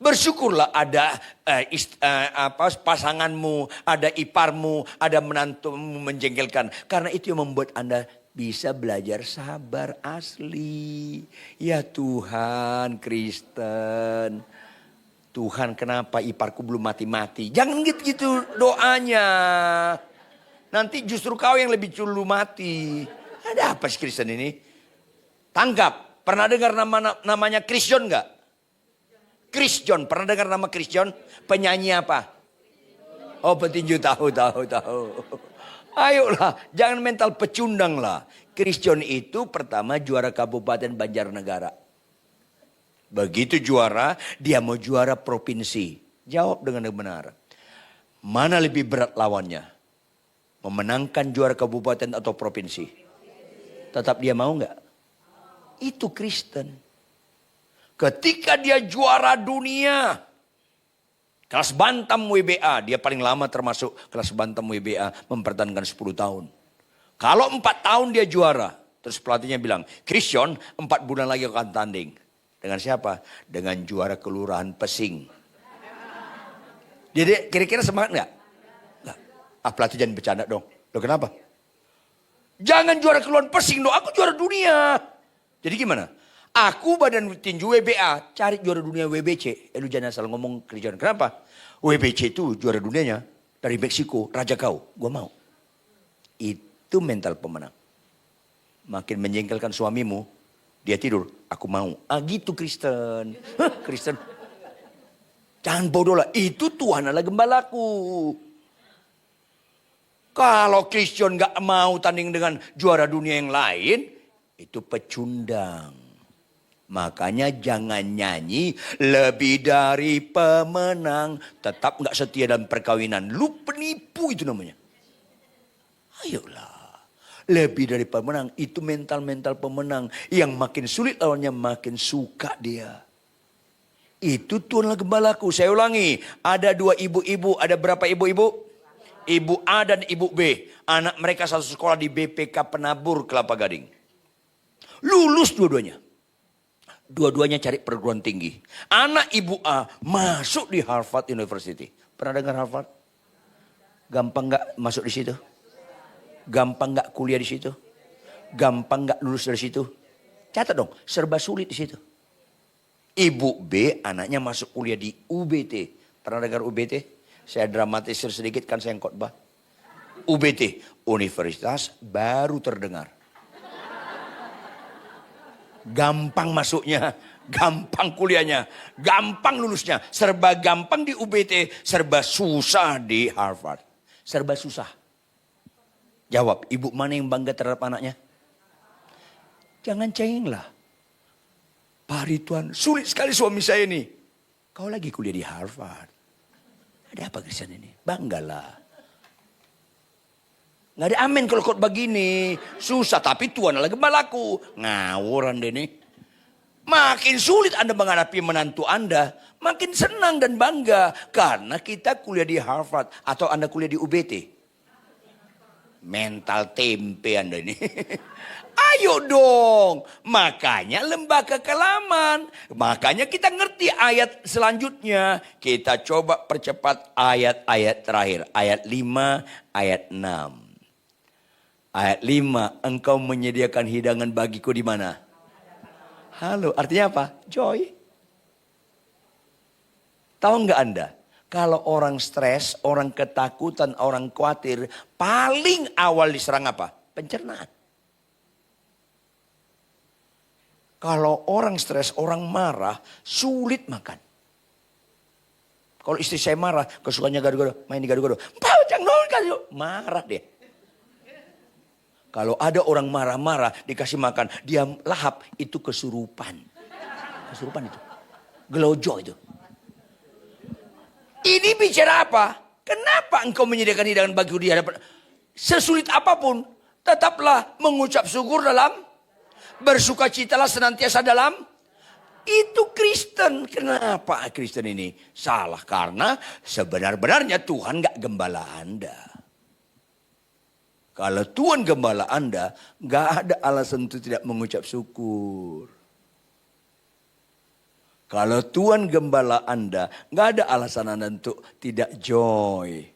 Bersyukurlah ada pasanganmu, ada iparmu, ada menantumu menjengkelkan. Karena itu yang membuat Anda bisa belajar sabar asli. Ya Tuhan Kristen. Tuhan kenapa iparku belum mati-mati. Jangan gitu-gitu doanya. Nanti justru kau yang lebih dulu mati. Ada apa sih Kristen ini? Tangkap. Pernah dengar namanya Christian enggak? Christian, pernah dengar nama Christian? Penyanyi apa? Oh, petinju, tahu. Ayolah, jangan mental pecundang lah. Christian itu pertama juara Kabupaten Banjarnegara. Begitu juara, dia mau juara provinsi. Jawab dengan benar. Mana lebih berat lawannya? Memenangkan juara kabupaten atau provinsi? Tetap dia mau nggak? Itu Kristen. Ketika dia juara dunia, kelas bantam WBA, dia paling lama termasuk kelas bantam WBA, mempertahankan 10 tahun. Kalau 4 tahun dia juara, terus pelatihnya bilang, Christian 4 bulan lagi akan tanding. Dengan siapa? Dengan juara kelurahan Pesing. Jadi kira-kira semangat nggak? Nggak. Pelatih jangan bercanda dong. Loh kenapa? Jangan juara kelurahan Pesing dong, aku juara dunia. Jadi gimana? Aku badan tinju WBA, cari juara dunia WBC. Lu jangan asal ngomong Christian. Kenapa? WBC itu juara dunianya dari Meksiko, raja kau. Gua mau. Itu mental pemenang. Makin menjengkelkan suamimu, dia tidur. Aku mau. Gitu Kristen. Kristen. Jangan bodoh lah. Itu Tuhan adalah gembalaku. Kalau Christian gak mau tanding dengan juara dunia yang lain, itu pecundang. Makanya jangan nyanyi lebih dari pemenang. Tetap gak setia dalam perkawinan. Lu penipu itu namanya. Ayolah. Lebih dari pemenang. Itu mental-mental pemenang. Yang makin sulit lawannya makin suka dia. Itu Tuhanlah gembalaku. Saya ulangi. Ada 2 ibu-ibu. Ada berapa ibu-ibu? Ibu A dan ibu B. Anak mereka satu sekolah di BPK Penabur Kelapa Gading. Lulus dua-duanya. Dua-duanya cari perguruan tinggi. Anak ibu A masuk di Harvard University. Pernah dengar Harvard? Gampang gak masuk di situ? Gampang gak kuliah di situ? Gampang gak lulus dari situ? Catat dong, serba sulit di situ. Ibu B anaknya masuk kuliah di UBT. Pernah dengar UBT? Saya dramatisir sedikit kan saya yang khotbah. UBT, Universitas Baru Terdengar. Gampang masuknya, gampang kuliahnya, gampang lulusnya. Serba gampang di UBT, serba susah di Harvard. Serba susah. Jawab, ibu mana yang bangga terhadap anaknya? Jangan cengenglah. Pak Ridwan, sulit sekali suami saya ini. Kau lagi kuliah di Harvard. Ada apa Kristen ini? Banggalah. Nggak ada amin kalau khotbah begini. Susah, tapi Tuhan adalah gembalaku. Ngawur Anda ini. Makin sulit Anda menghadapi menantu Anda. Makin senang dan bangga. Karena kita kuliah di Harvard. Atau Anda kuliah di UBT. Mental tempe Anda ini. Ayo dong. Makanya lembaga kekelaman. Makanya kita ngerti ayat selanjutnya. Kita coba percepat ayat-ayat terakhir. Ayat 5, ayat 6. Ayat 5, engkau menyediakan hidangan bagiku di mana? Halo, artinya apa? Joy. Tahu nggak Anda? Kalau orang stres, orang ketakutan, orang khawatir, paling awal diserang apa? Pencernaan. Kalau orang stres, orang marah, sulit makan. Kalau istri saya marah, kesukaannya gado-gado, main di gado-gado. Marah dia. Kalau ada orang marah-marah dikasih makan, dia lahap, itu kesurupan. Kesurupan itu. Gelojo itu. Ini bicara apa? Kenapa engkau menyediakan hidangan bagiku di hadapan? Sesulit apapun, tetaplah mengucap syukur dalam, bersukacitalah senantiasa dalam. Itu Kristen. Kenapa Kristen ini salah? Karena sebenar-benarnya Tuhan gak gembala Anda. Kalau Tuhan gembala Anda, gak ada alasan untuk tidak mengucap syukur. Kalau Tuhan gembala Anda, nggak ada alasan Anda untuk tidak joy.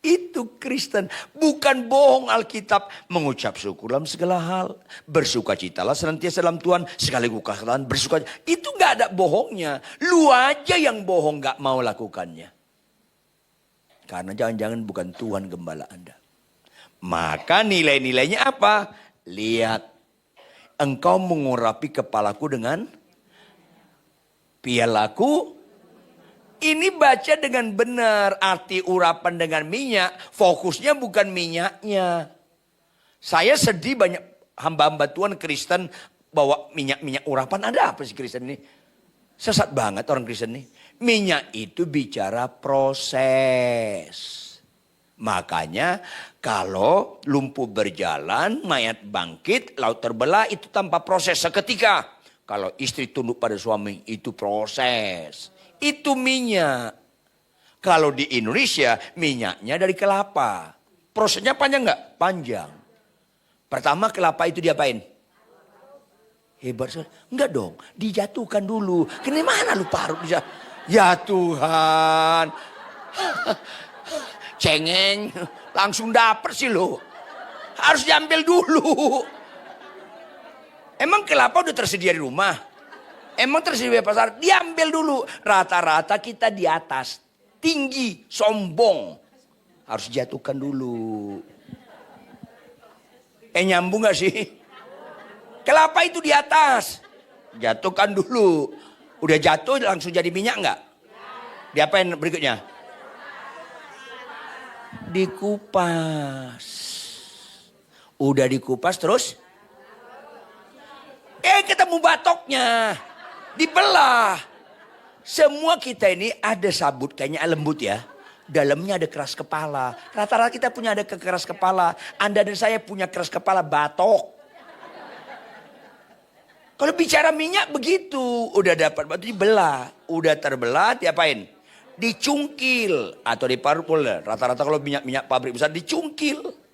Itu Kristen. Bukan bohong Alkitab. Mengucap syukur dalam segala hal. Bersukacitalah senantiasa dalam Tuhan. Sekaligus kekalahan bersuka. Itu nggak ada bohongnya. Lu aja yang bohong nggak mau lakukannya. Karena jangan-jangan bukan Tuhan gembala Anda. Maka nilai-nilainya apa? Lihat. Engkau mengurapi kepalaku dengan pialaku. Ini baca dengan benar. Arti urapan dengan minyak. Fokusnya bukan minyaknya. Saya sedih banyak hamba-hamba Tuhan Kristen bawa minyak-minyak urapan. Ada apa sih Kristen ini? Sesat banget orang Kristen ini. Minyak itu bicara proses. Makanya kalau lumpuh berjalan, mayat bangkit, laut terbelah itu tanpa proses seketika. Kalau istri tunduk pada suami itu proses. Itu minyak. Kalau di Indonesia minyaknya dari kelapa. Prosesnya panjang nggak? Panjang. Pertama kelapa itu diapain? Hebat sekali. Enggak dong, dijatuhkan dulu. Kemana lu parut bisa? Ya Tuhan. Cengeng, langsung dapet sih lo. Harus diambil dulu. Emang kelapa udah tersedia di rumah? Emang tersedia di pasar? Diambil dulu. Rata-rata kita di atas. Tinggi, sombong. Harus jatuhkan dulu. Nyambung gak sih? Kelapa itu di atas. Jatuhkan dulu. Udah jatuh langsung jadi minyak gak? Diapain berikutnya? Dikupas. Udah dikupas terus ketemu batoknya, dibelah. Semua kita ini ada sabut kayaknya lembut ya. Dalamnya ada keras kepala. Rata-rata kita punya ada keras kepala. Anda dan saya punya keras kepala batok. Kalau bicara minyak begitu, udah dapat batu dibelah, udah terbelah diapain? Dicungkil atau diparpol. Rata-rata kalau minyak pabrik besar dicungkil.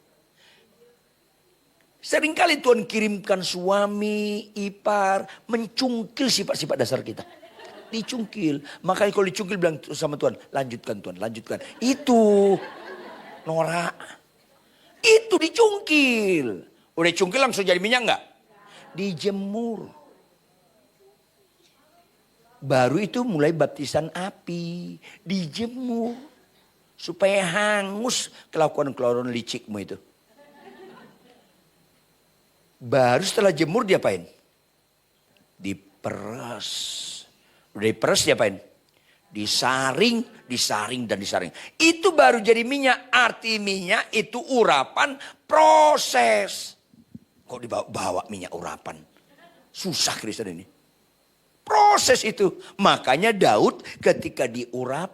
Seringkali Tuhan kirimkan suami, ipar, mencungkil sifat-sifat dasar kita. Dicungkil. Makanya kalau dicungkil bilang sama Tuhan, lanjutkan Tuhan, lanjutkan. Itu norak. Itu dicungkil. Udah cungkil langsung jadi minyak enggak? Dijemur. Baru itu mulai baptisan api. Dijemur. Supaya hangus kelakuan-kelakuan licikmu itu. Baru setelah jemur diapain? Diperas. Udah diperas diapain? Disaring, disaring dan disaring. Itu baru jadi minyak. Arti minyak itu urapan proses. Kok dibawa minyak urapan? Susah Kristen ini. Proses itu. Makanya Daud ketika diurap